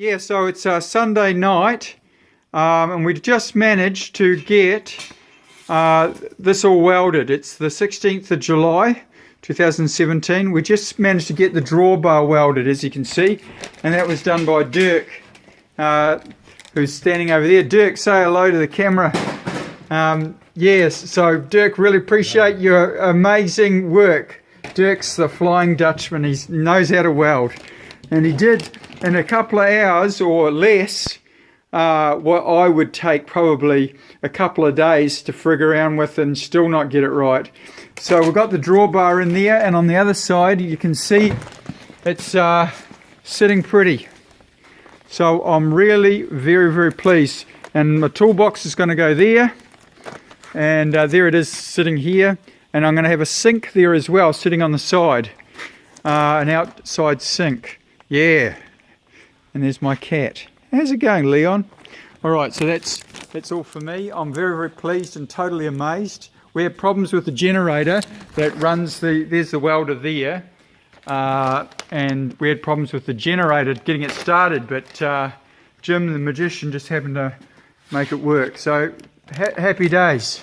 Yeah, so it's Sunday night, and we just managed to get this all welded. It's the 16th of July 2017. We just managed to get the drawbar welded, as you can see, and that was done by Dirk, who's standing over there. Dirk, say hello to the camera. Yes, so Dirk, really appreciate your amazing work. Dirk's the Flying Dutchman. He knows how to weld, and he did in a couple of hours or less what I would take probably a couple of days to frig around with and still not get it right. So we've got the drawbar in there, and on the other side you can see it's sitting pretty. So I'm really very pleased, and my toolbox is going to go there, and there it is sitting here, and I'm going to have a sink there as well sitting on the side, an outside sink. Yeah. And there's my cat. How's it going, Leon? Alright, so that's all for me. I'm very pleased and totally amazed. We had problems with the generator that runs there's the welder there, and we had problems with the generator getting it started, but Jim the magician just happened to make it work. So happy days.